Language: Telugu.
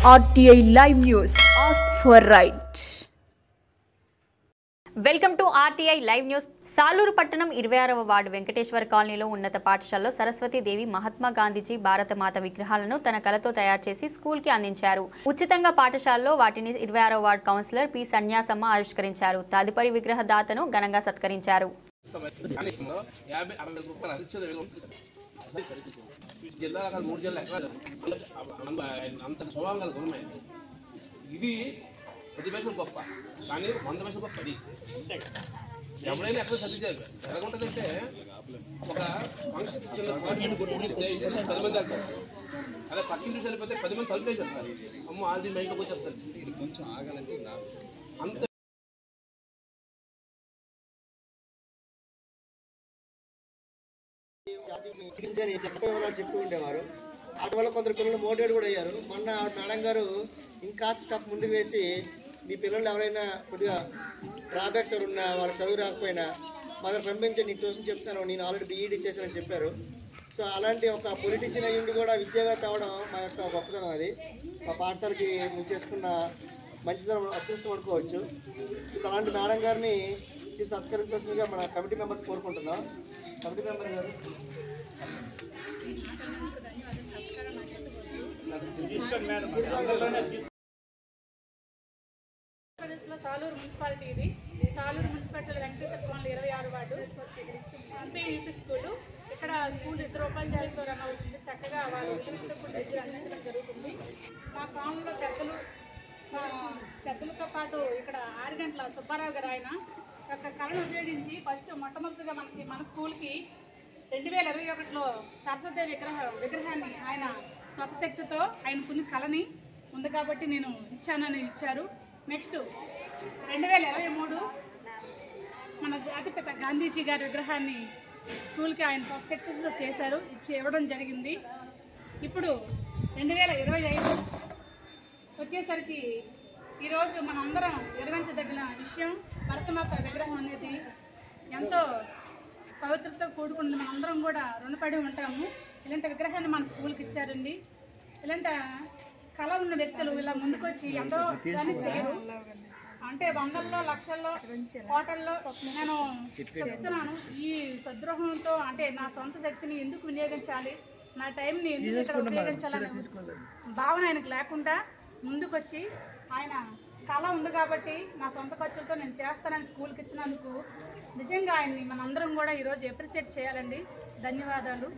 RTI Live News. Ask for right. Welcome to RTI live news. Saluru పట్టణం 26వ వార్డు వెంకటేశ్వర కాలనీలో ఉన్నత పాఠశాలలో సరస్వతీదేవి, మహాత్మా గాంధీజీ, భారతమాత విగ్రహాలను తన కలతో తయారు చేసి స్కూల్కి అందించారు. ఉచితంగా పాఠశాలలో వాటిని 26వ వార్డు కౌన్సిలర్ పి సన్యాసమ్మ ఆవిష్కరించారు. తదుపరి విగ్రహదాతను ఘనంగా సత్కరించారు. ఇది 10 పైసలు గొప్ప, కానీ 100 పైసలు గొప్ప. అది ఎవరైనా ఎక్కడ చదివించారు ఎలాగుంటుందంటే, ఒక ఫంక్షన్ చిన్న 10 మంది వెళ్తారు, అదే పక్కింటి చనిపోతే 10 మంది తలుపు వేసేస్తారు. అమ్మ ఆల్రెడీ మైండ్లోకి వచ్చేస్తారు. ఇది కొంచెం ఆగాలంటే అంత చెప్తూ ఉండేవారు. వాటి వల్ల కొందరు పిల్లలు మోటివేట్ కూడా అయ్యారు. మొన్న మేడం గారు ఇంకా స్టెప్ ముందుకు వేసి, మీ పిల్లలు ఎవరైనా కొద్దిగా డ్రాబ్యాక్స్ ఎవరు ఉన్నా, వాళ్ళకి చదువు రాకపోయినా మా దగ్గర పంపించి నీకు ట్యూషన్ చెప్తాను, నేను ఆల్రెడీ బీఈడీ చేశానని చెప్పారు. సో అలాంటి ఒక పొలిటీషియన్ అయ్యుండి కూడా విద్యావేత్త అవ్వడం మా యొక్క గొప్పతనం. అది మా పాఠశాలకి మేము చేసుకున్న మంచితనం అదృష్టం అనుకోవచ్చు. ఇప్పుడు అలాంటి మేడం గారిని సత్కరించాల్సిందిగా మన కమిటీ మెంబర్స్ కోరుకుంటున్నాం. కమిటీ మెంబర్ గారు సాలూరు మున్సిపాలిటీ. ఇది Saluru municipality Venkateswara colony 26 ward MP UP school. ఇక్కడ స్కూల్ 2 రూపాయలతో రన్ అవుతుంది. చక్కగా వాళ్ళు విద్య అందించడం జరుగుతుంది. మా కాలంలో పెద్దలతో పాటు ఇక్కడ 6 గంటల సుబ్బారావు గారు ఆయన యొక్క కళను ఉపయోగించి మొట్టమొదటిగా మన స్కూల్కి 2021లో సరస్వతి విగ్రహాన్ని ఆయన స్వశక్తితో ఆయన కొన్ని కళని ఉంది కాబట్టి నేను ఇచ్చానని ఇచ్చారు. నెక్స్ట్ 2023 మన జాతిపిత గాంధీజీ గారి విగ్రహాన్ని స్కూల్కి ఆయన స్వశక్తితో చేశారు, ఇవ్వడం జరిగింది. ఇప్పుడు 2025 వచ్చేసరికి ఈరోజు మనందరం ఎరగంచదగిన విషయం, భారతమాత విగ్రహం అనేది ఎంతో పవిత్రతో కూడుకున్నది. మనందరం కూడా రుణపడి ఉంటాము. ఇలాంటి విగ్రహాన్ని మన స్కూల్కి ఇచ్చారండి. ఇలాంటి కళ ఉన్న వ్యక్తులు ఇలా ముందుకొచ్చి ఎంతో దాన్ని చేయరు. అంటే వందల్లో, లక్షల్లో, కోటల్లో నేను చెప్తున్నాను. ఈ సద్రోహంతో అంటే నా సొంత శక్తిని ఎందుకు వినియోగించాలి, నా టైంని ఎందుకు ఇక్కడ ఉపయోగించాలనే భావన ఆయనకు లేకుండా ముందుకొచ్చి ఆయన కళ ఉంది కాబట్టి నా సొంత ఖర్చులతో నేను చేస్తానని స్కూల్కి ఇచ్చినందుకు నిజంగా ఆయన్ని మనందరం కూడా ఈరోజు అప్రిషియేట్ చేయాలండి. ధన్యవాదాలు.